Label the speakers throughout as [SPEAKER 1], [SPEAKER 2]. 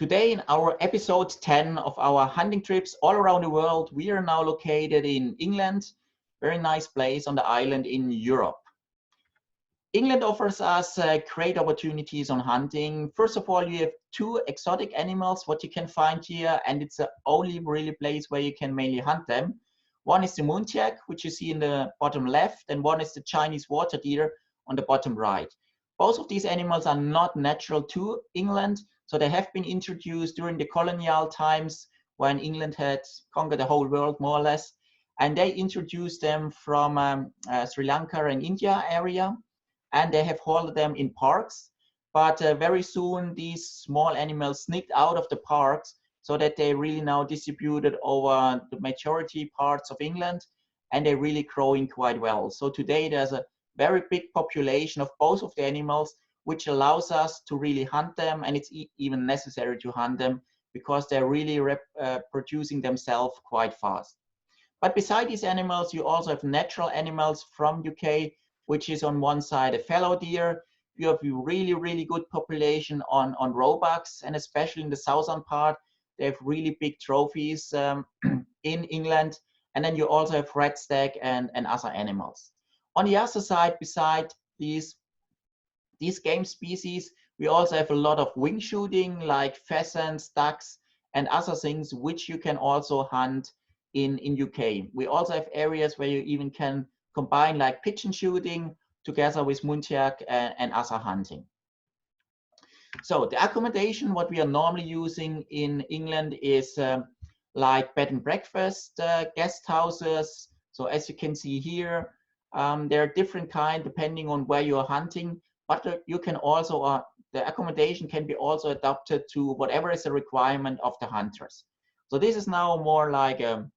[SPEAKER 1] Today in our episode 10 of our hunting trips all around the world, we are now located in England, very nice place on the island in Europe. England offers us great opportunities on hunting. First of all, you have two exotic animals, what you can find here, and it's the only really place where you can mainly hunt them. One is the muntjac, which you see in the bottom left, and one is the Chinese water deer on the bottom right. Both of these animals are not natural to England, so they have been introduced during the colonial times when England had conquered the whole world more or less, and they introduced them from Sri Lanka and India area, and they have held them in parks. But very soon these small animals sneaked out of the parks, so that they really now distributed over the majority parts of England, and they're really growing quite well. So today there's a very big population of both of the animals, which allows us to really hunt them, and it's even necessary to hunt them because they're really producing themselves quite fast. But beside these animals, you also have natural animals from UK, which is on one side a fallow deer. You have a really good population on roebucks, and especially in the southern part, they have really big trophies in England. And then you also have red stag and other animals. On the other side, beside these game species, we also have a lot of wing shooting like pheasants, ducks, and other things which you can also hunt in UK. We also have areas where you even can combine like pigeon shooting together with muntjac and other hunting. So the accommodation, what we are normally using in England is like bed and breakfast, guest houses. So as you can see here, there are different kinds depending on where you are hunting, but you can also, the accommodation can be also adapted to whatever is the requirement of the hunters. So this is now more like an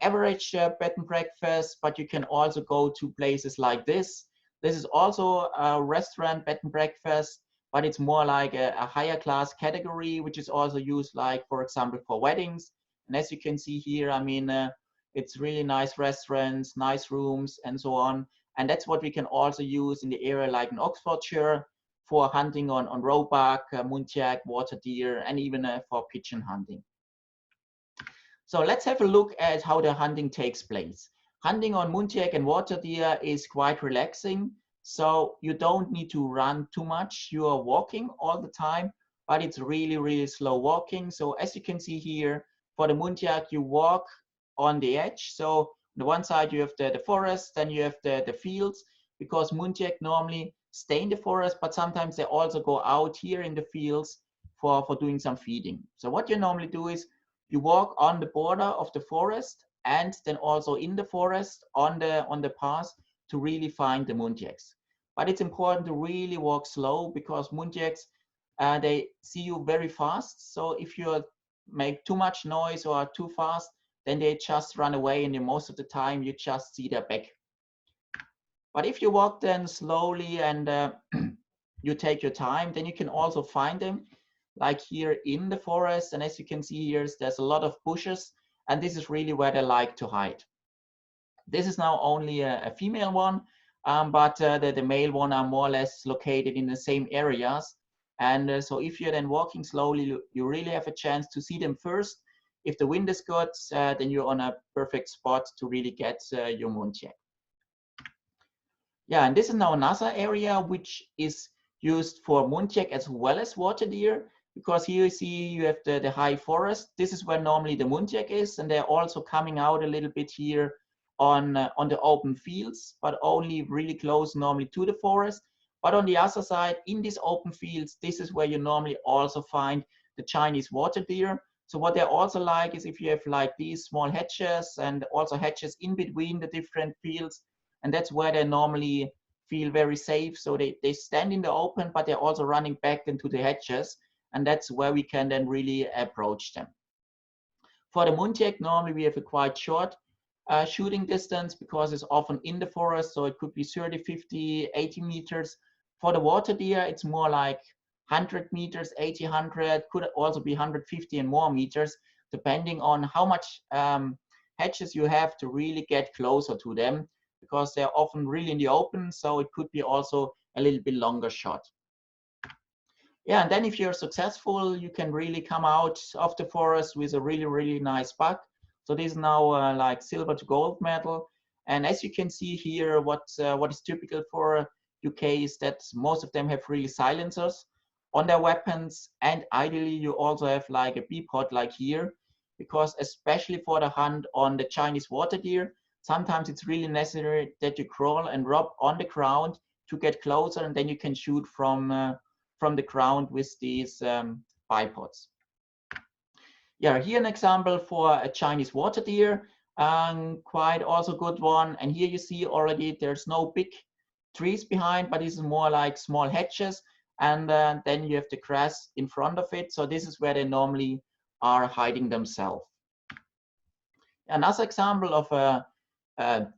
[SPEAKER 1] average bed and breakfast, but you can also go to places like this. This is also a restaurant bed and breakfast, but it's more like a higher class category, which is also used like, for example, for weddings. And as you can see here, I mean, it's really nice restaurants, nice rooms, and so on. And that's what we can also use in the area like in Oxfordshire for hunting on roebuck, muntjac, water deer, and even for pigeon hunting. So let's have a look at how the hunting takes place. Hunting on muntjac and water deer is quite relaxing. So you don't need to run too much. You are walking all the time, but it's really slow walking. So as you can see here, for the muntjac, you walk on the edge. So on the one side, you have the forest, then you have the fields, because muntjac normally stay in the forest, but sometimes they also go out here in the fields for doing some feeding. So what you normally do is you walk on the border of the forest and then also in the forest on the path to really find the muntjacs. But it's important to really walk slow because muntjacs, they see you very fast. So if you make too much noise or too fast, then they just run away, and most of the time you just see their back. But if you walk then slowly and you take your time, then you can also find them like here in the forest. And as you can see here, there's a lot of bushes, and this is really where they like to hide. This is now only a female one, but the male one are more or less located in the same areas. And so if you're then walking slowly, you really have a chance to see them first. If the wind is good, then you're on a perfect spot to really get your muntjac. Yeah, and this is now another area which is used for muntjac as well as water deer, because here you see you have the high forest. This is where normally the muntjac is, and they're also coming out a little bit here on the open fields, but only really close normally to the forest. But on the other side, in these open fields, this is where you normally also find the Chinese water deer. So what they also like is if you have like these small hedges and also hedges in between the different fields, and that's where they normally feel very safe. So they stand in the open, but they're also running back into the hedges, and that's where we can then really approach them. For the muntjac, normally we have a quite short shooting distance because it's often in the forest, so it could be 30, 50, 80 meters. For the water deer, it's more like 100 meters, 80, 100, could also be 150 and more meters, depending on how much hedges you have to really get closer to them, because they're often really in the open, so it could be also a little bit longer shot. Yeah, and then if you're successful, you can really come out of the forest with a really, really nice buck. So this is now like silver to gold medal. And as you can see here, what is typical for UK is that most of them have really silencers on their weapons. And ideally, you also have like a bee pod like here, because especially for the hunt on the Chinese water deer, sometimes it's really necessary that you crawl and rub on the ground to get closer, and then you can shoot from the ground with these bipods. Yeah, here an example for a Chinese water deer, quite also good one. And here you see already there's no big trees behind, but this is more like small hedges. And then you have the grass in front of it. So this is where they normally are hiding themselves. Another example of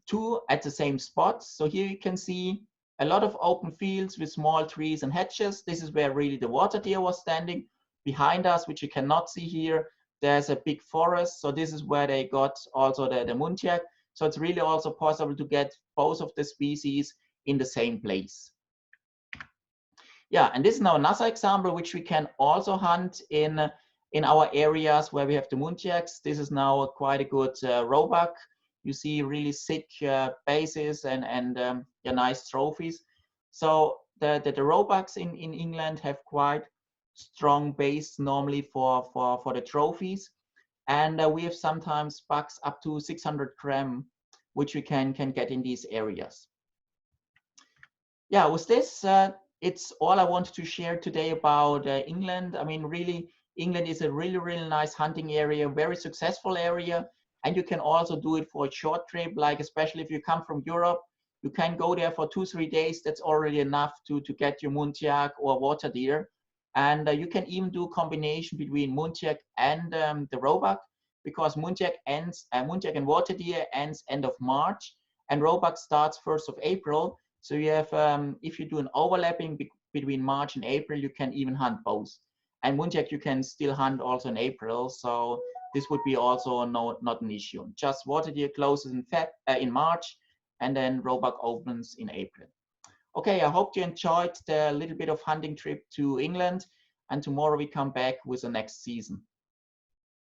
[SPEAKER 1] two at the same spot. So here you can see a lot of open fields with small trees and hedges. This is where really the water deer was standing. Behind us, which you cannot see here, there's a big forest. So this is where they got also the muntjac. So it's really also possible to get both of the species in the same place. Yeah, and this is now another example which we can also hunt in our areas where we have the muntjacs. This is now quite a good roebuck. You see really thick bases and yeah, nice trophies. So the roebucks in England have quite strong base normally for the trophies. And we have sometimes bucks up to 600 gram, which we can get in these areas. Yeah, with this, it's all I wanted to share today about England. I mean, really, England is a really, really nice hunting area, very successful area. And you can also do it for a short trip, like especially if you come from Europe, you can go there for 2-3 days. That's already enough to get your muntjac or water deer. And you can even do a combination between muntjac and the roebuck, because muntjac and water deer ends end of March, and roebuck starts 1st of April. So you have, if you do an overlapping between March and April, you can even hunt both. And muntjac you can still hunt also in April. So this would be also not an issue. Just water deer closes in March, and then roebuck opens in April. Okay, I hope you enjoyed the little bit of hunting trip to England, and tomorrow we come back with the next season.